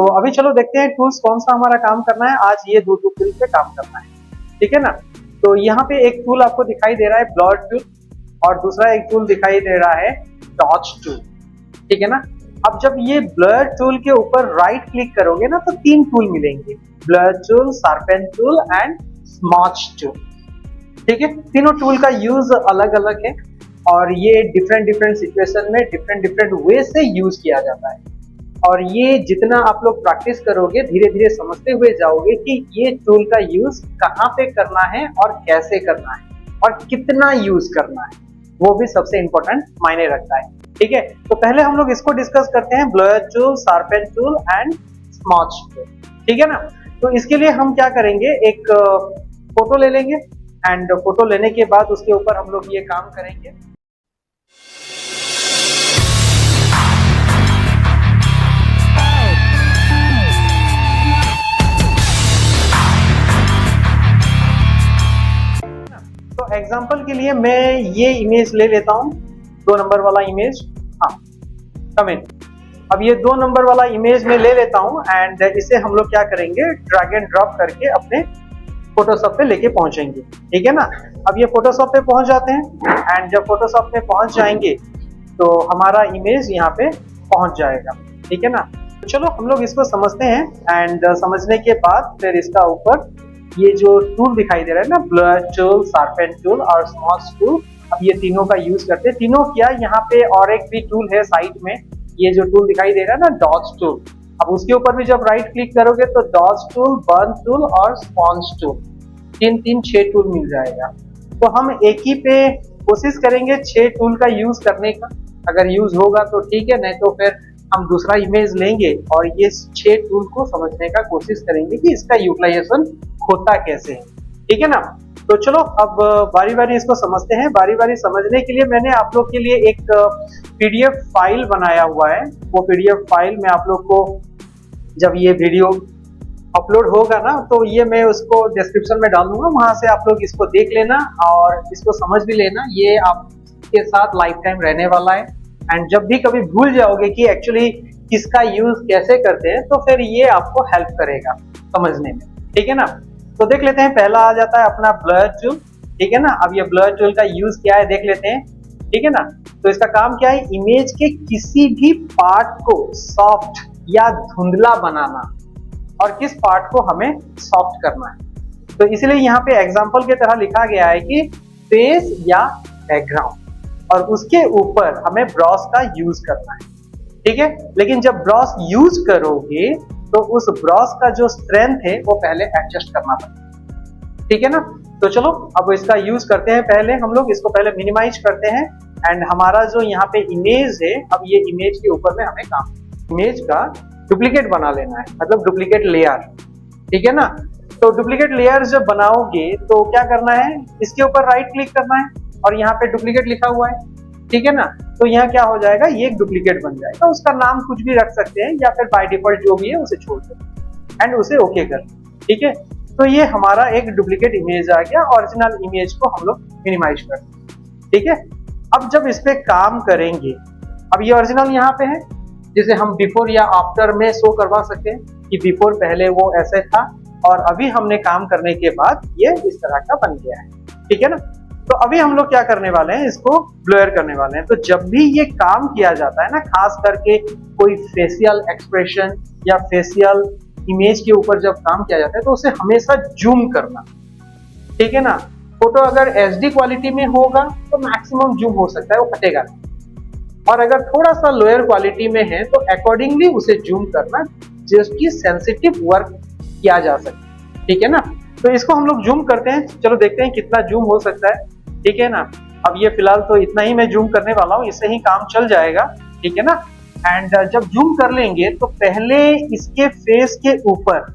तो अभी चलो देखते हैं टूल्स कौन सा हमारा काम करना है। आज ये दो टूल पे काम करना है, ठीक है ना। तो यहाँ पे एक टूल आपको दिखाई दे रहा है ब्लर टूल, और दूसरा एक टूल दिखाई दे रहा है डॉच टूल, ठीक है ना। अब जब ये ब्लर टूल के ऊपर राइट क्लिक करोगे ना तो तीन टूल मिलेंगे, blur tool, sharpen tool and smudge tool, ठीक है। तीनों टूल का यूज अलग अलग है और ये डिफरेंट सिचुएशन में डिफरेंट वे से यूज किया जाता है। और ये जितना आप लोग प्रैक्टिस करोगे धीरे धीरे समझते हुए जाओगे कि ये टूल का यूज कहाँ पे करना है और कैसे करना है और कितना यूज करना है, वो भी सबसे इंपॉर्टेंट मायने रखता है, ठीक है। तो पहले हम लोग इसको डिस्कस करते हैं, blur tool, sharpen tool and smudge tool, ठीक है ना। तो इसके लिए हम क्या करेंगे, एक फोटो ले लेंगे एंड फोटो लेने के बाद उसके ऊपर हम लोग ये काम करेंगे। तो एग्जांपल के लिए मैं ये इमेज ले लेता हूँ, 2 नंबर वाला इमेज, हाँ कमेंट। अब ये 2 नंबर वाला इमेज में ले लेता हूँ एंड इसे हम लोग क्या करेंगे, ड्रैग एंड ड्रॉप करके अपने फोटोशॉप पे लेके पहुंचेंगे, ठीक है ना। अब ये फोटोशॉप पे पहुंच जाते हैं एंड जब फोटोशॉप पे पहुंच जाएंगे तो हमारा इमेज यहाँ पे पहुंच जाएगा, ठीक है ना। तो चलो हम लोग इसको समझते हैं एंड समझने के बाद फिर इसका ऊपर ये जो टूल दिखाई दे रहा है ना, ब्लर टूल, शार्पन टूल और स्मॉच टूल, अब ये तीनों का यूज करते हैं। तीनों क्या, यहाँ पे और एक भी टूल है साइड में, ये जो टूल दिखाई दे रहा है ना डॉच टूल, अब उसके ऊपर भी जब राइट क्लिक करोगे तो डॉच टूल, बर्न टूल और स्पॉन्ज टूल, 6 टूल मिल जाएगा। तो हम एक ही पे कोशिश करेंगे 6 टूल का यूज करने का, अगर यूज होगा तो ठीक है, नहीं तो फिर हम दूसरा इमेज लेंगे और ये 6 टूल को समझने का कोशिश करेंगे कि इसका यूटिलाइजेशन होता कैसे है, ठीक है ना। तो चलो अब बारी बारी इसको समझते हैं। बारी बारी समझने के लिए मैंने आप लोग के लिए एक पीडीएफ फाइल बनाया हुआ है। वो पीडीएफ फाइल में आप लोग को जब ये वीडियो अपलोड होगा ना तो ये मैं उसको डिस्क्रिप्शन में डाल दूंगा, वहां से आप लोग इसको देख लेना और इसको समझ भी लेना। ये आपके साथ लाइफ टाइम रहने वाला है एंड जब भी कभी भूल जाओगे कि एक्चुअली किसका यूज कैसे करते हैं तो फिर ये आपको हेल्प करेगा समझने में, ठीक है ना। तो देख लेते हैं, पहला आ जाता है अपना ब्लर टूल, ठीक है ना। अब ये ब्लर टूल का यूज क्या है देख लेते हैं, ठीक है ना। तो इसका काम क्या है, इमेज के किसी भी पार्ट को सॉफ्ट या धुंधला बनाना और किस पार्ट को हमें सॉफ्ट करना है। तो इसलिए यहाँ पे एग्जांपल की तरह लिखा गया है कि फेस या बैकग्राउंड, और उसके ऊपर हमें ब्रश का यूज करना है, ठीक है। लेकिन जब ब्रश यूज करोगे तो उस ब्रश का जो स्ट्रेंथ है वो पहले एडजस्ट करना पड़ेगा, ठीक है ना। तो चलो अब इसका यूज करते हैं। पहले हम लोग इसको पहले मिनिमाइज करते हैं एंड हमारा जो यहाँ पे इमेज है, अब ये इमेज के ऊपर में हमें काम, इमेज का डुप्लीकेट बना लेना है, मतलब डुप्लीकेट लेयर, ठीक है ना। तो डुप्लीकेट लेयर जब बनाओगे तो क्या करना है, इसके ऊपर राइट क्लिक करना है और यहाँ पे डुप्लीकेट लिखा हुआ है, ठीक है ना। तो यहाँ क्या हो जाएगा, ये एक डुप्लीकेट बन जाएगा। उसका नाम कुछ भी रख सकते हैं या फिर बाय डिफॉल्ट जो भी है उसे छोड़ दो एंड उसे ओके कर, ठीक है। तो ये हमारा एक डुप्लीकेट इमेज आ गया, ओरिजिनल इमेज को हम लोग मिनिमाइज कर, ठीक है। अब जब इस पे काम करेंगे, अब ये ओरिजिनल यहाँ पे है, जिसे हम बिफोर या आफ्टर में शो करवा सकते हैं कि बिफोर पहले वो ऐसे था और अभी हमने काम करने के बाद ये इस तरह का बन गया है, ठीक है ना। तो अभी हम लोग क्या करने वाले हैं, इसको ब्लर करने वाले हैं। तो जब भी ये काम किया जाता है ना, खास करके कोई फेशियल एक्सप्रेशन या फेशियल इमेज के ऊपर जब काम किया जाता है तो उसे हमेशा जूम करना, ठीक है ना। फोटो अगर एचडी क्वालिटी में होगा तो मैक्सिमम जूम हो सकता है, वो फटेगा नहीं, और अगर थोड़ा सा लोअर क्वालिटी में है तो अकॉर्डिंगली उसे जूम करना जिसकी सेंसिटिव वर्क किया जा सके, ठीक है ना। तो इसको हम लोग जूम करते हैं, चलो देखते हैं कितना जूम हो सकता है, ठीक है ना। अब ये फिलहाल तो इतना ही मैं जूम करने वाला हूँ, इससे ही काम चल जाएगा, ठीक है ना। एंड जब जूम कर लेंगे तो पहले इसके फेस के ऊपर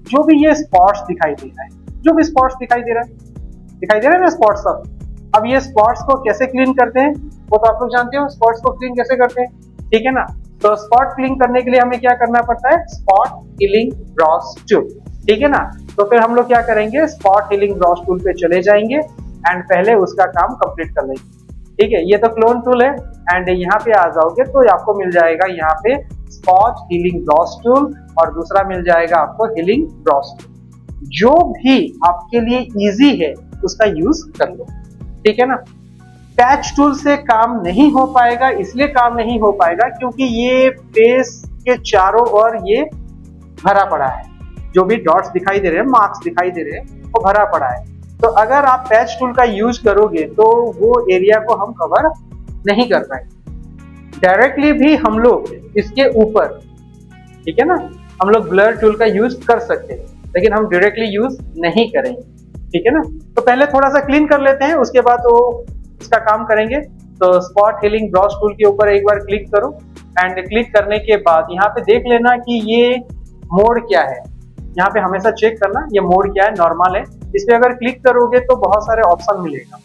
जो भी ये स्पॉट्स दिखाई दे रहा है, जो भी स्पॉट्स दिखाई दे रहा है ना स्पॉट्स, अब ये स्पॉट्स को कैसे क्लीन करते हैं वो तो आप लोग जानते हो, स्पॉट्स को क्लीन कैसे करते हैं, ठीक है ना। तो स्पॉट क्लीन करने के लिए हमें क्या करना पड़ता है, स्पॉट हीलिंग ब्रश टूल, ठीक है ना। तो फिर हम लोग क्या करेंगे, स्पॉट हीलिंग ब्रश टूल पे चले जाएंगे एंड पहले उसका काम कंप्लीट कर लेंगे, ठीक है। ये तो क्लोन टूल है एंड यहाँ पे आ जाओगे तो आपको मिल जाएगा यहाँ पे स्पॉट हीलिंग ब्रश टूल और दूसरा मिल जाएगा आपको हीलिंग ब्रश टूल। जो भी आपके लिए इजी है उसका यूज कर लो, ठीक है ना। पैच टूल से काम नहीं हो पाएगा, इसलिए काम नहीं हो पाएगा क्योंकि ये फेस के चारों ओर ये भरा पड़ा है, जो भी डॉट्स दिखाई दे रहे हैं, मार्क्स दिखाई दे रहे हैं, वो भरा पड़ा है। तो अगर आप पैच टूल का यूज करोगे तो वो एरिया को हम कवर नहीं कर पाएंगे। डायरेक्टली भी हम लोग इसके ऊपर, ठीक है ना, हम लोग ब्लर टूल का यूज कर सकते हैं, लेकिन हम डायरेक्टली यूज नहीं करेंगे, ठीक है ना। तो पहले थोड़ा सा क्लीन कर लेते हैं, उसके बाद वो इसका काम करेंगे। तो स्पॉट हीलिंग ब्रश टूल के ऊपर एक बार क्लिक करो एंड क्लिक करने के बाद यहाँ पे देख लेना कि ये मोड क्या है। यहाँ पे हमेशा चेक करना ये मोड क्या है, नॉर्मल है। इस पे अगर क्लिक करोगे तो बहुत सारे ऑप्शन मिलेगा।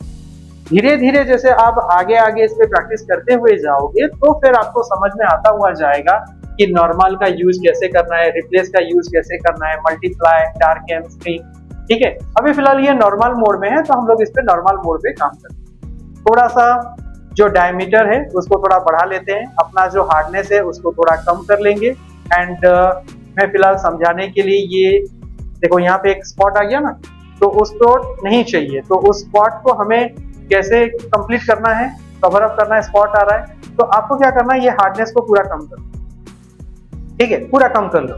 धीरे धीरे जैसे आप आगे आगे इस पे प्रैक्टिस करते हुए जाओगे तो फिर आपको समझ में आता हुआ जाएगा कि नॉर्मल का यूज कैसे करना है, रिप्लेस का यूज कैसे करना है, मल्टीप्लाई, डार्क एंड स्क्रीन, ठीक है। अभी फिलहाल ये नॉर्मल मोड में है तो हम लोग इस पे नॉर्मल मोड पे काम करते हैं। थोड़ा सा जो डायमीटर है उसको थोड़ा बढ़ा लेते हैं, अपना जो हार्डनेस है उसको थोड़ा कम कर लेंगे। एंड मैं फिलहाल समझाने के लिए ये देखो यहाँ पे एक स्पॉट आ गया ना, तो उसको नहीं चाहिए, तो उस स्पॉट को हमें कैसे कंप्लीट करना है, कवर अप करना है। स्पॉट आ रहा है तो आपको क्या करना है, ये हार्डनेस को पूरा कम कर लो, ठीक है, पूरा कम कर लो।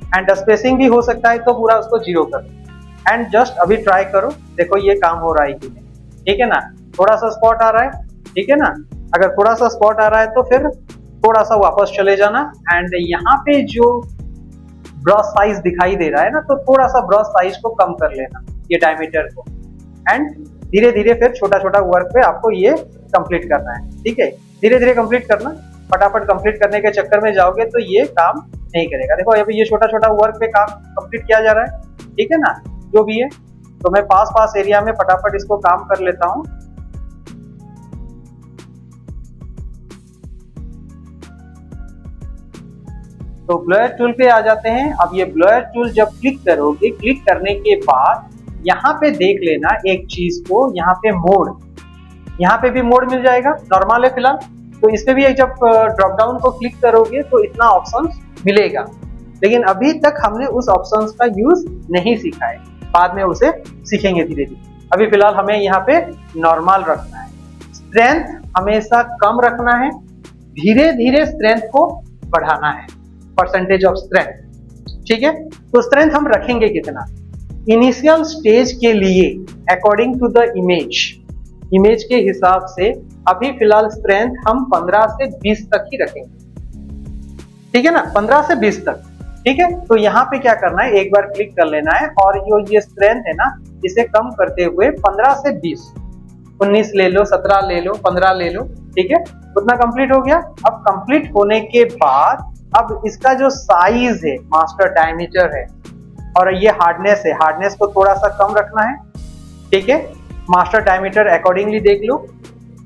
एंड स्पेसिंग भी हो सकता है तो पूरा उसको 0 कर लो। एंड जस्ट अभी ट्राई करो, देखो ये काम हो रहा है कि नहीं, ठीक है ना। थोड़ा सा स्पॉट आ रहा है, ठीक है ना। अगर थोड़ा सा स्पॉट आ रहा है तो फिर थोड़ा सा वापस चले जाना। एंड यहाँ पे जो ब्रश साइज दिखाई दे रहा है ना, तो थोड़ा सा ब्रश साइज को कम कर लेना, ये डायमीटर को। एंड धीरे धीरे फिर छोटा छोटा वर्क पे आपको ये कंप्लीट करना है, ठीक है। धीरे धीरे कंप्लीट करना, फटाफट कंप्लीट करने के चक्कर में जाओगे तो ये काम नहीं करेगा। देखो अभी ये छोटा छोटा वर्क पे काम कंप्लीट किया जा रहा है, ठीक है ना, जो भी है। तो मैं पास पास एरिया में फटाफट इसको काम कर लेता हूँ। तो ब्लर टूल पे आ जाते हैं। अब ये ब्लर टूल जब क्लिक करोगे, क्लिक करने के बाद यहाँ पे देख लेना एक चीज को, यहाँ पे मोड, यहाँ पे भी मोड मिल जाएगा, नॉर्मल है फिलहाल। तो इस पे भी जब ड्रॉप डाउन को क्लिक करोगे तो इतना ऑप्शन मिलेगा, लेकिन अभी तक हमने उस ऑप्शंस का यूज नहीं सीखा है, बाद में उसे सीखेंगे धीरे धीरे। अभी फिलहाल हमें यहाँ पे नॉर्मल रखना है, स्ट्रेंथ हमेशा कम रखना है, धीरे धीरे स्ट्रेंथ को बढ़ाना है, परसेंटेज ऑफ स्ट्रेंथ, ठीक है। तो स्ट्रेंथ हम रखेंगे कितना, इनिशियल स्टेज के लिए अकॉर्डिंग टू द इमेज के हिसाब से अभी फिलहाल स्ट्रेंथ हम 15 से 20 तक ही रखेंगे, ठीक है ना, 15 से 20 तक, ठीक है। तो यहाँ पे क्या करना है, एक बार क्लिक कर लेना है और ये स्ट्रेंथ है ना, इसे कम करते हुए 15 से 20, 19 ले लो, 17 ले लो, 15 ले लो, ठीक है। उतना कंप्लीट हो गया। अब कंप्लीट होने के बाद अब इसका जो साइज है, मास्टर डायमीटर है और ये हार्डनेस है, हार्डनेस को थोड़ा सा कम रखना है, ठीक है। मास्टर डायमीटर अकॉर्डिंगली देख लो।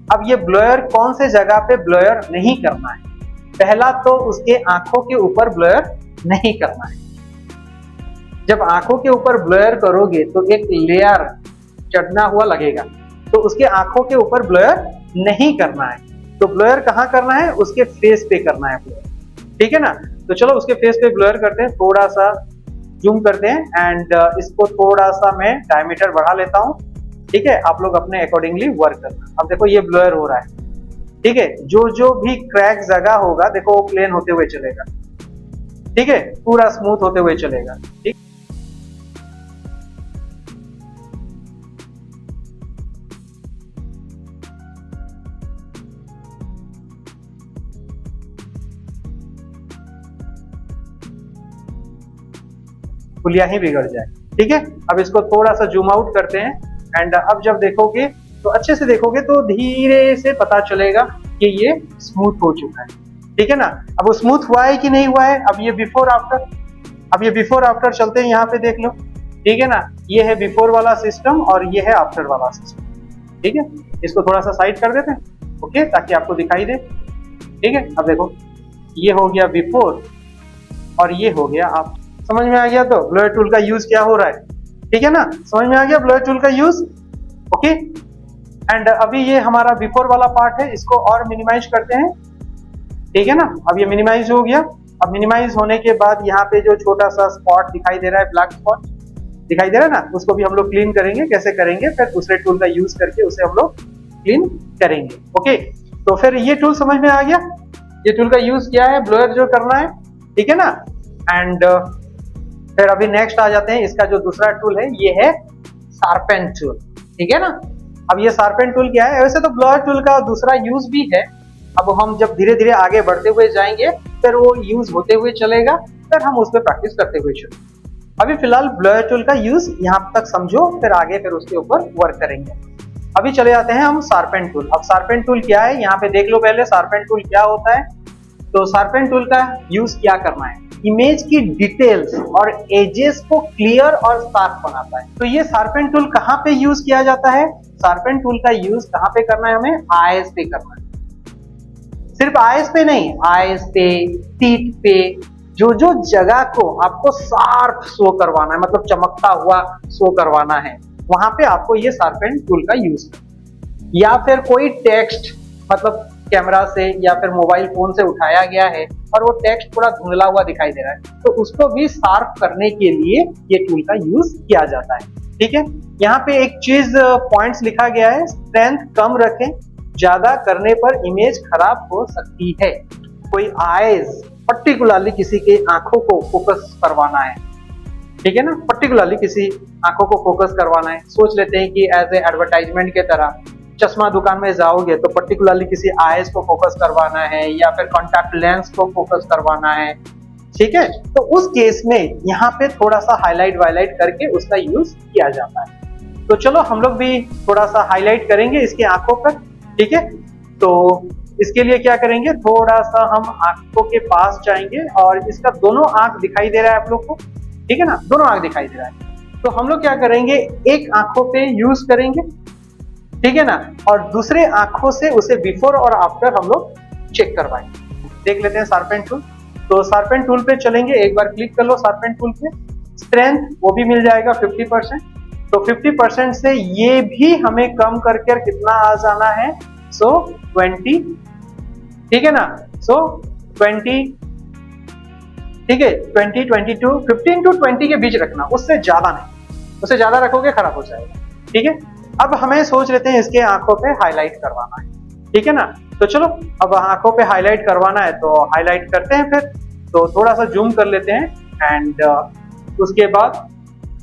अब ये ब्लोयर कौन से जगह पे ब्लोयर नहीं करना है, पहला तो उसके आंखों के ऊपर ब्लोयर नहीं करना है। जब आंखों के ऊपर ब्लोयर करोगे तो एक लेयर चढ़ना हुआ लगेगा, तो उसके आंखों के ऊपर ब्लोयर नहीं करना है। तो ब्लोयर कहाँ करना है, उसके फेस पे करना है ब्लोयर, ठीक है ना। तो चलो उसके फेस पे ब्लोयर करते हैं, थोड़ा सा जूम करते हैं एंड इसको थोड़ा सा मैं डायमीटर बढ़ा लेता हूँ, ठीक है। आप लोग अपने अकॉर्डिंगली वर्क करना। अब देखो ये ब्लोयर हो रहा है, ठीक है। जो जो भी क्रैक जगह होगा देखो वो प्लेन होते हुए चलेगा, ठीक है, पूरा स्मूथ होते हुए चलेगा, ठीक। पुलिया ही बिगड़ जाए, ठीक है। अब इसको थोड़ा सा जूम आउट करते हैं एंड अब जब देखोगे तो अच्छे से देखोगे तो धीरे से पता चलेगा कि ये स्मूथ हो चुका है, ठीक है ना। अब वो स्मूथ हुआ है कि नहीं हुआ है, अब ये बिफोर आफ्टर, अब ये बिफोर आफ्टर चलते हैं, यहाँ पे देख लो, ठीक है ना। ये है बिफोर वाला सिस्टम और ये है आफ्टर वाला सिस्टम, ठीक है। इसको थोड़ा सा साइड कर देते हैं, ओके, ताकि आपको दिखाई दे, ठीक है। अब देखो ये हो गया बिफोर और ये हो गया आफ्टर। समझ में आ गया तो ब्लोयर टूल का यूज क्या हो रहा है, ठीक है ना, समझ में आ गया ब्लोयर टूल का यूज, ओके। एंड अभी ये हमारा बिफोर वाला पार्ट है, इसको और मिनिमाइज करते हैं, ठीक है ना। अब ये मिनिमाइज हो गया अब मिनिमाइज होने के बाद यहाँ पे जो छोटा सा स्पॉट दिखाई दे रहा है, ब्लैक स्पॉट दिखाई दे रहा है ना, उसको भी हम लोग क्लीन करेंगे। कैसे करेंगे, फिर दूसरे टूल का यूज करके उसे हम लोग क्लीन करेंगे। ओके, तो फिर ये टूल समझ में आ गया, ये टूल का यूज क्या है, ब्लोअर जो करना है, ठीक है ना। एंड फिर अभी नेक्स्ट आ जाते हैं, इसका जो दूसरा टूल है ये है शार्पेन टूल, ठीक है ना। अब ये शार्पेन टूल क्या है, वैसे तो ब्लोअर टूल का दूसरा यूज भी है। अब हम जब धीरे धीरे आगे बढ़ते हुए जाएंगे फिर वो यूज होते हुए चलेगा, फिर हम उस पर प्रैक्टिस करते हुए चलेंगे। अभी फिलहाल ब्लोअर टूल का यूज यहाँ तक समझो, फिर आगे फिर उसके ऊपर वर्क करेंगे। अभी चले जाते हैं हम शार्पेन टूल। अब शार्पेन टूल क्या है, यहाँ पे देख लो पहले शार्पेन टूल क्या होता है। तो शार्पेन टूल का यूज क्या करना है, इमेज की डिटेल्स और एजेस को क्लियर और शार्प बनाता है। तो ये शार्पेन टूल कहाँ पे यूज किया जाता है, शार्पेन टूल का यूज कहाँ पे करना है, हमें आईज पे करना है। सिर्फ आईज पे नहीं, आईज पे, टीथ पे, जो जो जगह को आपको शार्प शो करवाना है, मतलब चमकता हुआ शो करवाना है, वहां पे आपको ये शार्पेन टूल का यूज करना। या फिर कोई टेक्स्ट, मतलब कैमरा से या फिर मोबाइल फोन से उठाया गया है और वो टेक्स्ट थोड़ा धुंधला हुआ दिखाई दे रहा है, तो उसको भी शार्प करने के लिए ये टूल का यूज किया जाता है, ठीक है। यहाँ पे एक चीज पॉइंट्स लिखा गया है, स्ट्रेंथ कम रखें, ज्यादा करने पर इमेज खराब हो सकती है। कोई आईज, पर्टिकुलरली किसी के आंखों को फोकस करवाना है, ठीक है ना, पर्टिकुलरली किसी आंखों को फोकस करवाना है। सोच लेते हैं कि एज ए एडवर्टाइजमेंट के तरह चश्मा दुकान में जाओगे तो पर्टिकुलरली किसी आईज को फोकस करवाना है या फिर कॉन्टैक्ट लेंस को फोकस करवाना है, ठीक है। तो उस केस में यहाँ पे थोड़ा सा हाईलाइट वाईलाइट करके उसका यूज किया जाता है। तो चलो हम लोग भी थोड़ा सा हाईलाइट करेंगे इसके आंखों पर, ठीक है। तो इसके लिए क्या करेंगे, थोड़ा सा हम आंखों के पास जाएंगे और इसका दोनों आंख दिखाई दे रहा है आप लोग को, ठीक है ना, दोनों आंख दिखाई दे रहा है। तो हम लोग क्या करेंगे, एक आंखों पे यूज करेंगे, ठीक है ना, और दूसरे आंखों से उसे बिफोर और आफ्टर हम लोग चेक करवाएंगे। देख लेते हैं शार्पेन टूल। तो शार्पेन टूल पे चलेंगे, एक बार क्लिक कर लो शार्पेन टूल पे। स्ट्रेंथ वो भी मिल जाएगा 50%। तो 50% से ये भी हमें कम करके कितना आ जाना है, सो 20, ठीक है ना, सो 20, ठीक है, 20, 22, 15 to 20 के बीच रखना, उससे ज्यादा नहीं, उससे ज्यादा रखोगे खराब हो जाएगा, ठीक है। अब हमें सोच लेते हैं इसके आंखों पे हाईलाइट करवाना है, ठीक है ना। तो चलो अब आंखों पे हाईलाइट करवाना है तो हाईलाइट करते हैं फिर। तो थोड़ा सा जूम कर लेते हैं एंड उसके बाद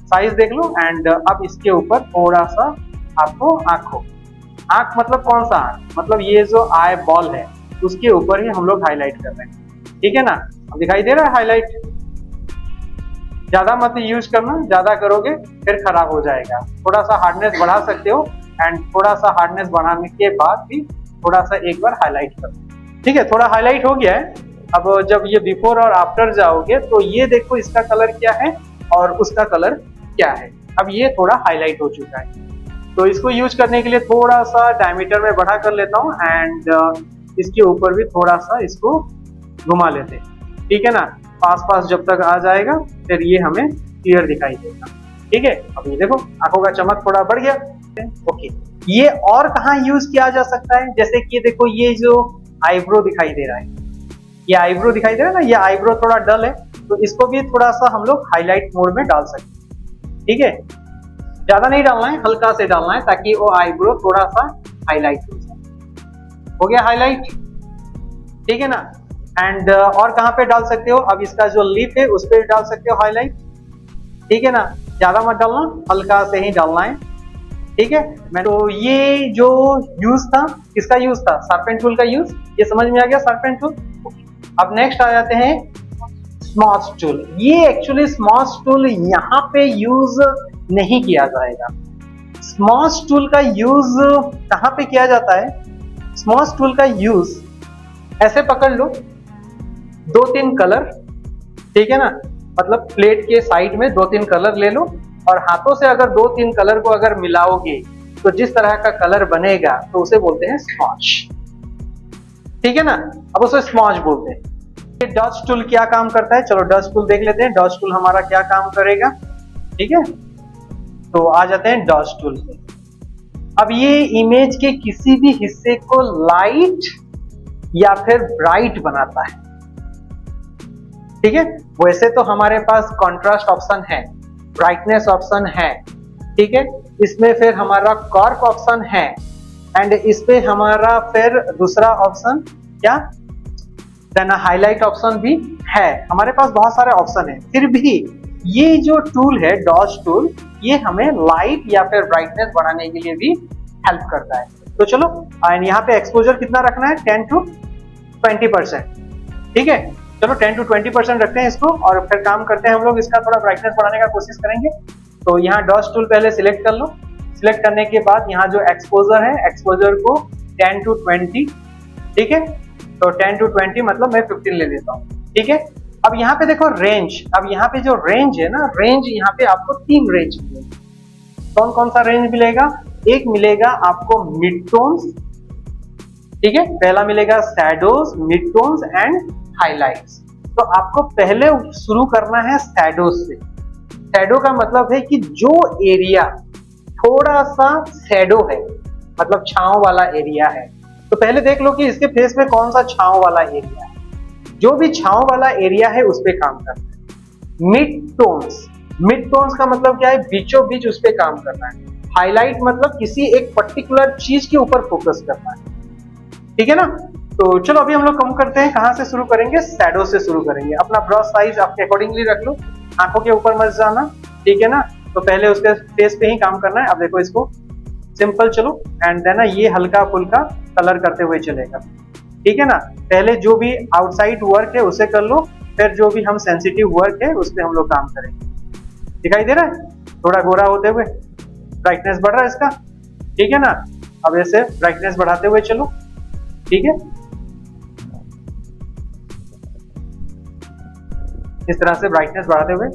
साइज देख लो एंड अब इसके ऊपर थोड़ा सा आपको आंख मतलब कौन सा आंख, मतलब ये जो आई बॉल है उसके ऊपर ही हम लोग हाईलाइट कर रहे हैं, ठीक है ना। अब दिखाई दे रहा है हाईलाइट। ज्यादा मत यूज करना, ज्यादा करोगे फिर खराब हो जाएगा। थोड़ा सा हार्डनेस बढ़ा सकते हो एंड थोड़ा सा हार्डनेस बढ़ाने के बाद भी थोड़ा सा एक बार हाईलाइट करो, ठीक है। थोड़ा हाईलाइट हो गया है। अब जब ये बिफोर और आफ्टर जाओगे तो ये देखो इसका कलर क्या है और उसका कलर क्या है। अब ये थोड़ा हाईलाइट हो चुका है। तो इसको यूज करने के लिए थोड़ा सा डायमीटर में बढ़ा कर लेता हूँ एंड इसके ऊपर भी थोड़ा सा इसको घुमा लेते हैं, ठीक है ना। पास जब तक आ जाएगा फिर ये हमें क्लियर दिखाई देगा, ठीक है। अब ये देखो आंखों का चमक थोड़ा बढ़ गया, ओके। ये और कहाँ यूज किया जा सकता है, जैसे कि देखो ये जो आईब्रो दिखाई दे रहा है, ये आईब्रो दिखाई दे रहा है ना, ये आईब्रो थोड़ा डल है तो इसको भी थोड़ा सा हम लोग हाईलाइट मोड में डाल सकते हैं, ठीक है। ज्यादा नहीं डालना है, हल्का से डालना है ताकि वो आईब्रो थोड़ा सा हाईलाइट हो जाए। हो गया हाईलाइट, ठीक है ना। एंड और कहाँ पे डाल सकते हो, अब इसका जो लिप है उस पर डाल सकते हो हाईलाइट, ठीक है ना। ज्यादा मत डालना, हल्का से ही डालना है, ठीक है। मैं तो ये जो यूज था, किसका यूज था, शार्पेन टूल का यूज, ये समझ में आ गया शार्पेन टूल। अब नेक्स्ट आ जाते हैं स्मॉच टूल। ये एक्चुअली स्मॉच टूल यहाँ पे यूज नहीं किया जाएगा। स्मॉच टूल का यूज कहाँ पे किया जाता है, स्मॉच टूल का यूज ऐसे पकड़ लो, 2-3 कलर, ठीक है ना, मतलब प्लेट के साइड में 2-3 कलर ले लो और हाथों से अगर 2-3 कलर को अगर मिलाओगे तो जिस तरह का कलर बनेगा तो उसे बोलते हैं स्मॉच, ठीक है ना। अब उसे स्मॉच बोलते हैं। ये डस्ट टूल क्या काम करता है, चलो डस्ट टूल देख लेते हैं। डस्ट टूल हमारा क्या काम करेगा, ठीक है। तो आ जाते हैं डस्ट टूल पे। अब ये इमेज के किसी भी हिस्से को लाइट या फिर ब्राइट बनाता है, ठीक है। वैसे तो हमारे पास कॉन्ट्रास्ट ऑप्शन है, ब्राइटनेस ऑप्शन है, ठीक है। इसमें फिर हमारा कॉर्क ऑप्शन है, एंड इस पे हमारा फिर दूसरा ऑप्शन क्या, देन हाईलाइट ऑप्शन भी है। हमारे पास बहुत सारे ऑप्शन है। फिर भी ये जो टूल है डॉज टूल, ये हमें लाइट या फिर ब्राइटनेस बढ़ाने के लिए भी हेल्प करता है। तो चलो, एंड यहाँ पे एक्सपोजर कितना रखना है, 10 to 20%, ठीक है। चलो 10 to 20% रखते हैं इसको, और फिर काम करते हैं हम लोग, इसका थोड़ा ब्राइटनेस बढ़ाने का कोशिश करेंगे। तो यहाँ डॉज टूल पहले सिलेक्ट कर लो। सिलेक्ट करने के बाद यहाँ जो एक्सपोजर है, एक्सपोजर को 10 to 20, ठीक है। तो 10 to 20 मतलब मैं 15 ले लेता हूँ, ठीक है। अब यहाँ पे देखो रेंज, अब यहाँ पे जो रेंज है ना, रेंज यहाँ पे आपको 3 रेंज मिलेगा। कौन कौन सा रेंज मिलेगा, एक मिलेगा आपको मिड टोन्स, ठीक है। पहला मिलेगा shadows, mid tones and highlights. तो आपको पहले शुरू करना है शैडोज से। शैडो का मतलब है कि जो एरिया थोड़ा सा शैडो है, मतलब छांव वाला एरिया है, तो पहले देख लो कि इसके फेस में कौन सा छांव वाला एरिया है। जो भी छांव वाला एरिया है उस पे काम करना है। मिड टोन्स, मिड टोन्स का मतलब क्या है, बीचों बीच उस पे काम करना है। हाईलाइट मतलब किसी एक पर्टिकुलर चीज के ऊपर फोकस करना है, ठीक है ना। तो चलो अभी हम लोग कम करते हैं, कहां से शुरू करेंगे, शैडो से शुरू करेंगे। अपना ब्रश साइज आपके अकॉर्डिंगली रख लो, आंखों के ऊपर मत जाना, ठीक है ना। तो पहले उसके फेस पे ही काम करना है। अब देखो इसको सिंपल चलो, एंड देन ये हल्का फुल्का कलर करते हुए चलेगा, ठीक है ना। पहले जो भी आउटसाइड वर्क है उसे कर लो, फिर जो भी हम सेंसिटिव वर्क है उस पर हम लोग काम करेंगे। दिखाई दे रहा है थोड़ा गोरा होते हुए, ब्राइटनेस बढ़ रहा है इसका, ठीक है ना। अब ऐसे ब्राइटनेस बढ़ाते हुए चलो, ठीक है। इस तरह से ब्राइटनेस बढ़ाते हुए,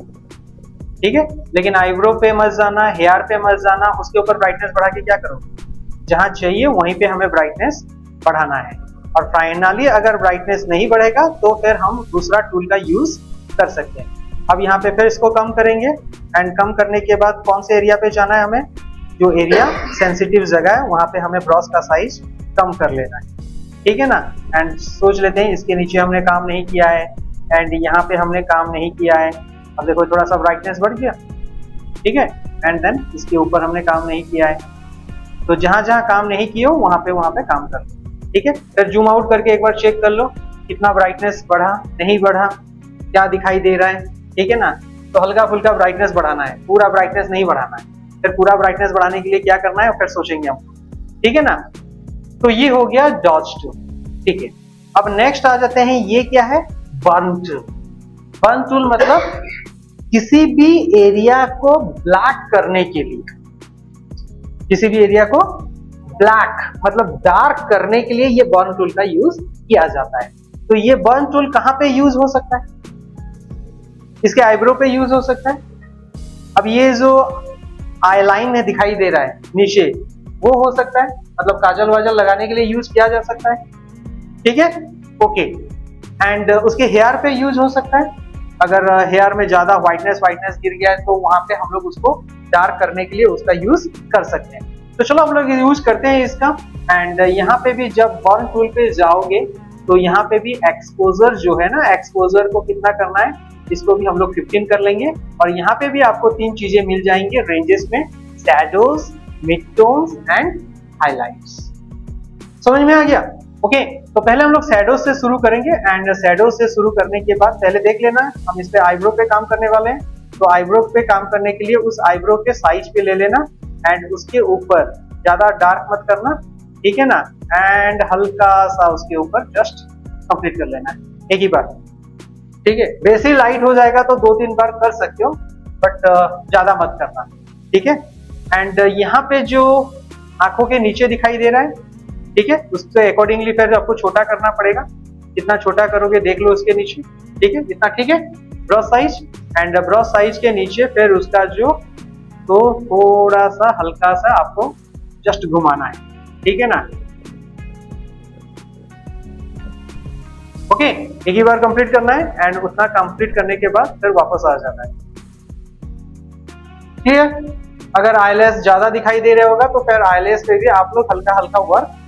ठीक है। लेकिन आईब्रो पे मत जाना, हेयर पे मत जाना, उसके ऊपर ब्राइटनेस बढ़ा के क्या करोगे, जहां चाहिए वहीं पे हमें ब्राइटनेस बढ़ाना है। और फाइनली अगर ब्राइटनेस नहीं बढ़ेगा तो फिर हम दूसरा टूल का यूज कर सकते हैं। अब यहाँ पे फिर इसको कम करेंगे, एंड कम करने के बाद कौन से एरिया पे जाना है, हमें जो एरिया सेंसिटिव जगह है वहां पे हमें ब्रश का साइज कम कर लेना है, ठीक है ना। एंड सोच लेते हैं इसके नीचे हमने काम नहीं किया है, एंड यहाँ पे हमने काम नहीं किया है। अब देखो थोड़ा सा ब्राइटनेस बढ़ गया, ठीक है। एंड देन इसके ऊपर हमने काम नहीं किया है, तो जहां जहां काम नहीं किया हो वहां पे काम कर लो, ठीक है। फिर जूम आउट करके एक बार चेक कर लो कितना ब्राइटनेस बढ़ा, नहीं बढ़ा, क्या दिखाई दे रहा है, ठीक है ना। तो हल्का फुल्का ब्राइटनेस बढ़ाना है, पूरा ब्राइटनेस नहीं बढ़ाना है। फिर पूरा ब्राइटनेस बढ़ाने के लिए क्या करना है फिर सोचेंगे हम, ठीक है ना। तो ये हो गया डॉज टूल, ठीक है। अब नेक्स्ट आ जाते हैं, ये क्या है, बर्न टूल। बर्न टूल मतलब किसी भी एरिया को ब्लैक करने के लिए, किसी भी एरिया को ब्लैक मतलब डार्क करने के लिए ये बर्न टूल का यूज किया जाता है। तो ये बर्न टूल कहां पे यूज हो सकता है, इसके आईब्रो पे यूज हो सकता है। अब ये जो आई लाइन है दिखाई दे रहा है नीचे, वो हो सकता है, मतलब काजल वाजल लगाने के लिए यूज किया जा सकता है, ठीक है, ओके। एंड उसके हेयर पे यूज हो सकता है, अगर हेयर में ज्यादा व्हाइटनेस गिर गया है तो वहां पे हम लोग उसको डार्क करने के लिए उसका यूज कर सकते हैं। तो चलो हम लोग यूज करते हैं इसका। एंड यहाँ पे भी जब बर्न टूल पे जाओगे तो यहाँ पे भी एक्सपोजर जो है ना, एक्सपोजर को कितना करना है, इसको भी हम लोग 15 कर लेंगे। और यहाँ पे भी आपको 3 चीजें मिल जाएंगे रेंजेस में, shadows, mid tones and highlights. समझ में आ गया, ओके। तो पहले हम लोग शैडोज से शुरू करेंगे, एंड शैडोज से शुरू करने के बाद पहले देख लेना हम इस पे आईब्रो पे काम करने वाले हैं। तो आईब्रो पे काम करने के लिए उस आईब्रो के साइज पे ले लेना, एंड उसके ऊपर ज्यादा डार्क मत करना, ठीक है ना। एंड हल्का सा उसके ऊपर जस्ट कंप्लीट कर लेना है एक ही बार, ठीक है। वैसे ही लाइट हो जाएगा तो 2-3 बार कर सकते हो, बट ज्यादा मत करना, ठीक है। एंड यहाँ पे जो आंखों के नीचे दिखाई दे रहा है, ठीक है, उसके अकॉर्डिंगली फिर आपको छोटा करना पड़ेगा। जितना छोटा करोगे देख लो उसके नीचे, ठीक है, इतना ठीक है। Brush size, and brush size के नीचे फिर उसका जो, तो थोड़ा सा हल्का सा आपको जस्ट घुमाना है, ठीक है ना, ओके। एक ही बार कंप्लीट करना है, एंड उतना कंप्लीट करने के बाद फिर वापस आ जाना है, ठीक है। अगर आईलैश ज्यादा दिखाई दे रहा होगा तो फिर आईलैश पे भी आप लोग हल्का हल्का वर्क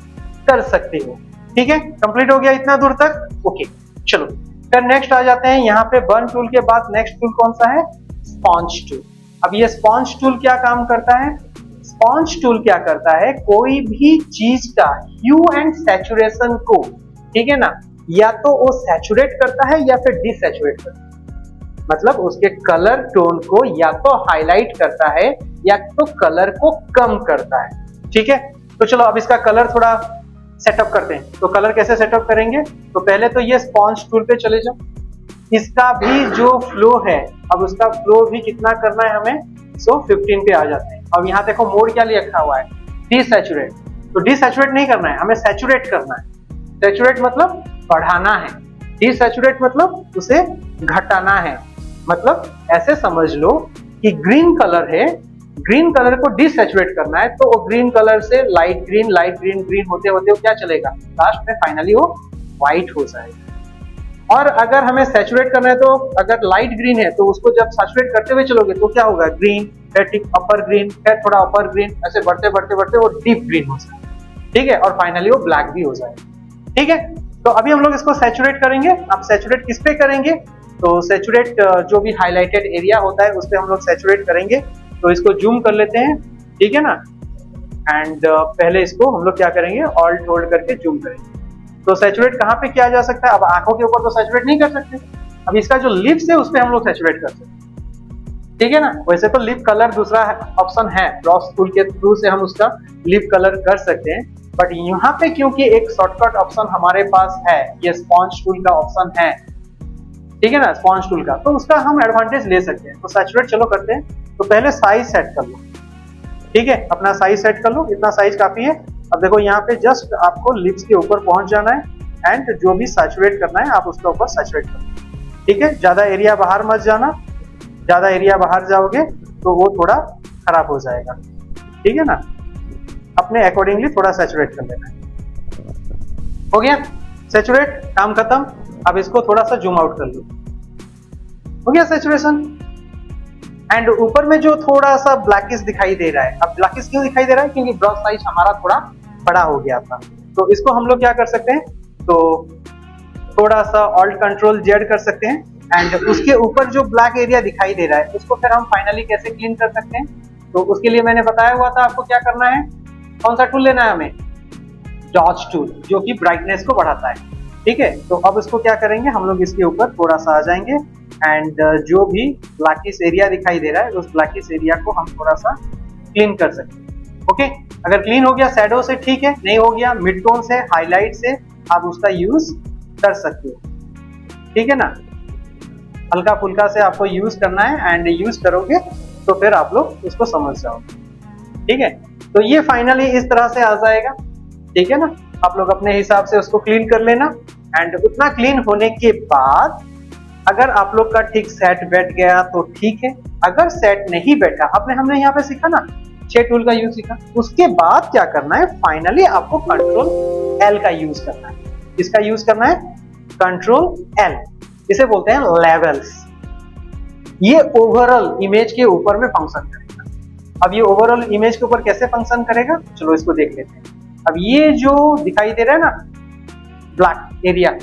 कर सकते हो, ठीक है। कंप्लीट हो गया इतना दूर तक, ओके। चलो फिर नेक्स्ट आ जाते हैं यहाँ पे बर्न टूल के बाद नेक्स्ट टूल कौन सा है, स्पॉन्ज टूल। अब ये स्पॉन्ज टूल क्या काम करता है, स्पॉन्ज टूल क्या करता है, कोई भी चीज का ह्यू एंड सैचुरेशन को, ठीक है ना, या तो वो सैचुरेट करता है या फिर डिसैचुरेट करता है। मतलब उसके कलर टोन को या तो हाईलाइट करता है या तो कलर को कम करता है, ठीक है। तो चलो अब इसका कलर थोड़ा सेटअप करते हैं। तो कलर कैसे सेटअप करेंगे, तो पहले तो ये स्पॉन्ज टूल पे चले जाओ, इसका भी जो फ्लो है, अब उसका फ्लो भी कितना करना है हमें, 15 पे आ जाते हैं। अब यहाँ देखो मोड क्या लिखा हुआ है, डिसैचुरेट। तो डिसैचुरेट नहीं करना है, हमें सैचुरेट करना है। सैचुरेट मतलब बढ़ाना है, डिसैचुरेट मतलब उसे घटाना है। मतलब ऐसे समझ लो कि ग्रीन कलर है, ग्रीन कलर को डिसैचुरेट करना है, तो वो ग्रीन कलर से लाइट ग्रीन ग्रीन होते होते वो क्या चलेगा, लास्ट में फाइनली वो व्हाइट हो जाएगा। और अगर हमें सैचुरेट करना है, तो अगर लाइट ग्रीन है तो उसको जब सैचुरेट करते हुए चलोगे तो क्या होगा, ग्रीन, फिर ठीक अपर ग्रीन, फिर थोड़ा अपर ग्रीन, ऐसे बढ़ते बढ़ते बढ़ते वो डीप ग्रीन हो जाएगा, ठीक है। और फाइनली वो ब्लैक भी हो जाएगा, ठीक है। तो अभी हम लोग इसको सैचुरेट करेंगे। अब सैचुरेट किस पे करेंगे, तो सैचुरेट जो भी हाईलाइटेड एरिया होता है उस पे हम लोग सैचुरेट करेंगे। तो इसको जूम कर लेते हैं, ठीक है ना। एंड पहले इसको हम लोग क्या करेंगे, ऑल्ट होल्ड करके जूम करेंगे। तो सैचुरेट कहाँ पे किया जा सकता है, अब आंखों के ऊपर तो सैचुरेट नहीं कर सकते, अब इसका जो लिप्स है उस पे हम लोग सैचुरेट कर सकते हैं, ठीक है ना। वैसे तो लिप कलर दूसरा ऑप्शन है, ब्रश टूल के थ्रू से हम उसका लिप कलर कर सकते हैं, बट यहाँ पे क्योंकि एक शॉर्टकट ऑप्शन हमारे पास है, ये स्पॉन्ज टूल का ऑप्शन है, ठीक है ना, स्पॉन्ज टूल का, तो उसका हम एडवांटेज ले सकते हैं। तो सैचुरेट चलो करते हैं। तो पहले साइज सेट कर लो, ठीक है, अपना साइज सेट कर लो, इतना साइज काफी है। अब देखो यहाँ पे जस्ट आपको लिप्स के ऊपर पहुंच जाना है एंड जो भी सैचुरेट करना है आप उसके ऊपर सैचुरेट करो, ठीक है। ज्यादा एरिया बाहर मत जाना, ज्यादा एरिया बाहर जाओगे तो वो थोड़ा खराब हो जाएगा, ठीक है ना। अपने अकॉर्डिंगली थोड़ा सैचुरेट कर लेना है। हो गया सैचुरेट, काम खत्म। अब इसको थोड़ा सा जूम आउट कर लो, हो गया सैचुरेशन। एंड ऊपर में जो थोड़ा सा ब्लैकिश दिखाई दे रहा है, अब ब्लैकिश क्यों दिखाई दे रहा है, क्योंकि ब्रश साइज हमारा थोड़ा बड़ा हो गया था। तो इसको हम लोग क्या कर सकते हैं, तो थोड़ा सा ऑल्ट कंट्रोल जेड कर सकते हैं एंड उसके ऊपर जो ब्लैक एरिया दिखाई दे रहा है उसको फिर हम फाइनली कैसे क्लीन कर सकते हैं। तो उसके लिए मैंने बताया हुआ था आपको क्या करना है, कौन सा टूल लेना है हमें, डॉज टूल, जो कि ब्राइटनेस को बढ़ाता है, ठीक है। तो अब इसको क्या करेंगे, हम लोग इसके ऊपर थोड़ा सा आ जाएंगे एंड जो भी ब्लैकिश एरिया दिखाई दे रहा है उस ब्लैकिश एरिया को हम थोड़ा सा क्लीन कर सकते हैं, ओके। अगर क्लीन हो गया शैडो से ठीक है, नहीं हो गया मिड टोन से, हाईलाइट से आप उसका यूज कर सकते हो, ठीक है ना। हल्का फुल्का से आपको यूज करना है एंड यूज करोगे तो फिर आप लोग उसको समझ जाओगे, ठीक है। तो ये फाइनली इस तरह से आ जाएगा, ठीक है ना। आप लोग अपने हिसाब से उसको क्लीन कर लेना एंड उतना क्लीन होने के बाद अगर आप लोग का ठीक सेट बैठ गया तो ठीक है, अगर सेट नहीं बैठा, हमने यहाँ पे सीखा ना, 6 टूल का यूज सीखा, उसके बाद क्या करना है, फाइनली आपको कंट्रोल एल का यूज करना है। इसका यूज करना है कंट्रोल एल, इसे बोलते हैं लेवल्स। ये ओवरऑल इमेज के ऊपर में फंक्शन करेगा। अब ये ओवरऑल इमेज के ऊपर कैसे फंक्शन करेगा, चलो इसको देख लेते हैं। अब ये जो दिखाई दे रहा है ना ब्लैक एरिया,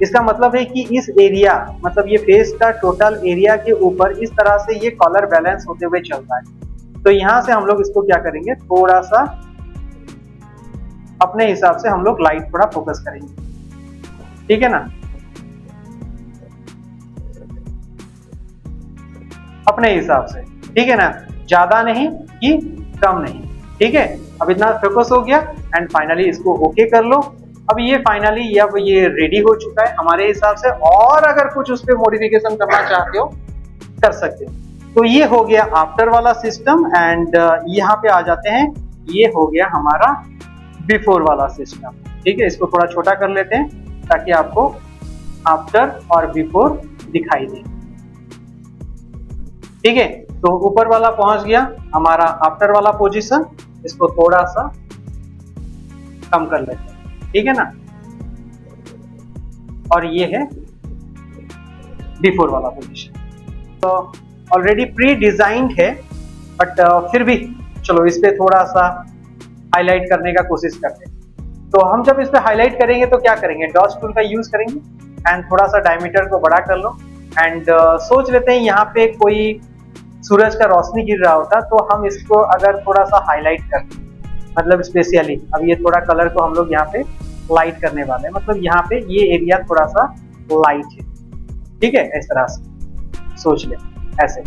इसका मतलब है कि इस एरिया, मतलब ये फेस का टोटल एरिया के ऊपर इस तरह से ये कलर बैलेंस होते हुए चलता है। तो यहां से हम लोग इसको क्या करेंगे, थोड़ा सा अपने हिसाब से हम लोग लाइट थोड़ा फोकस करेंगे, ठीक है ना, अपने हिसाब से, ठीक है ना, ज्यादा नहीं कि कम नहीं, ठीक है। अब इतना फोकस हो गया एंड फाइनली इसको ओके कर लो। अब ये फाइनली अब ये रेडी हो चुका है हमारे हिसाब से, और अगर कुछ उस पर मॉडिफिकेशन करना चाहते हो कर सकते हो। तो ये हो गया आफ्टर वाला सिस्टम एंड यहाँ पे आ जाते हैं, ये हो गया हमारा बिफोर वाला सिस्टम, ठीक है। इसको थोड़ा छोटा कर लेते हैं ताकि आपको आफ्टर और बिफोर दिखाई दे, ठीक है। तो ऊपर वाला पहुंच गया हमारा आफ्टर वाला पोजीशन, इसको थोड़ा सा कम कर लेते हैं, ठीक है ना। और ये है बिफोर वाला पोजीशन। तो ऑलरेडी प्री डिजाइंड है बट फिर भी चलो इस पे थोड़ा सा हाईलाइट करने का कोशिश करते हैं। तो हम जब इस पे हाईलाइट करेंगे तो क्या करेंगे, डॉट्स टूल का यूज करेंगे एंड थोड़ा सा डायमीटर को बड़ा कर लो एंड सोच लेते हैं यहाँ पे कोई सूरज का रोशनी गिर रहा होता तो हम इसको अगर थोड़ा सा हाईलाइट कर, मतलब स्पेशली अब ये थोड़ा कलर को हम लोग यहाँ पे लाइट करने वाले हैं, मतलब यहाँ पे ये एरिया थोड़ा सा लाइट है, ठीक है, इस तरह से सोच ले, ऐसे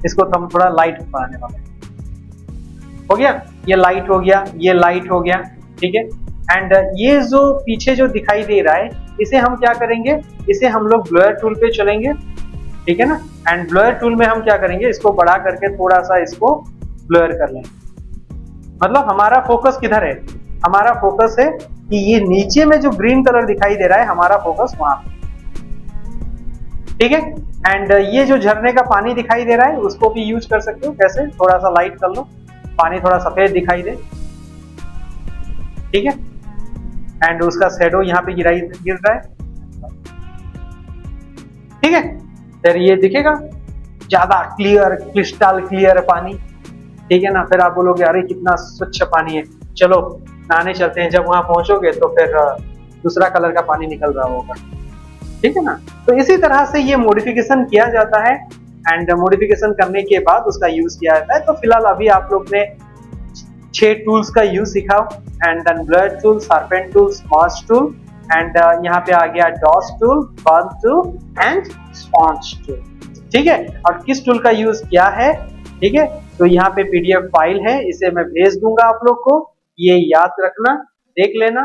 इसको तो हम थोड़ा लाइट बनाने वाले हैं। हो गया, ये लाइट हो गया, ये लाइट हो गया, ठीक है। एंड ये जो पीछे जो दिखाई दे रहा है इसे हम क्या करेंगे, इसे हम लोग ब्लर टूल पे चलेंगे, ठीक है ना। एंड ब्लर टूल में हम क्या करेंगे, इसको बड़ा करके थोड़ा सा इसको ब्लर कर लेंगे। मतलब हमारा फोकस किधर है, हमारा फोकस है कि ये नीचे में जो ग्रीन कलर दिखाई दे रहा है, हमारा फोकस वहां, ठीक है। एंड ये जो झरने का पानी दिखाई दे रहा है उसको भी यूज कर सकते हो, कैसे, थोड़ा सा लाइट कर लो, पानी थोड़ा सफेद दिखाई दे, ठीक है। एंड उसका शेडो यहाँ पे गिर रहा है, ठीक है। फिर ये दिखेगा ज्यादा क्लियर, क्रिस्टल क्लियर पानी, ठीक है ना। फिर आप बोलोगे अरे कितना स्वच्छ पानी है, चलो नहाने चलते हैं। जब वहां पहुंचोगे तो फिर दूसरा कलर का पानी निकल रहा होगा, ठीक है ना। तो इसी तरह से ये मॉडिफिकेशन किया जाता है एंड मॉडिफिकेशन करने के बाद उसका यूज किया जाता है। तो फिलहाल अभी आप लोग ने 6 टूल्स का यूज सीखा, and then blur tool, sharpen tool, smudge tool, and यहाँ पे आ गया dodge tool, burn tool and sponge tool, ठीक है। और किस टूल का यूज किया है, ठीक है, तो यहाँ पे पीडीएफ फाइल है, इसे मैं भेज दूंगा आप लोग को, ये याद रखना, देख लेना।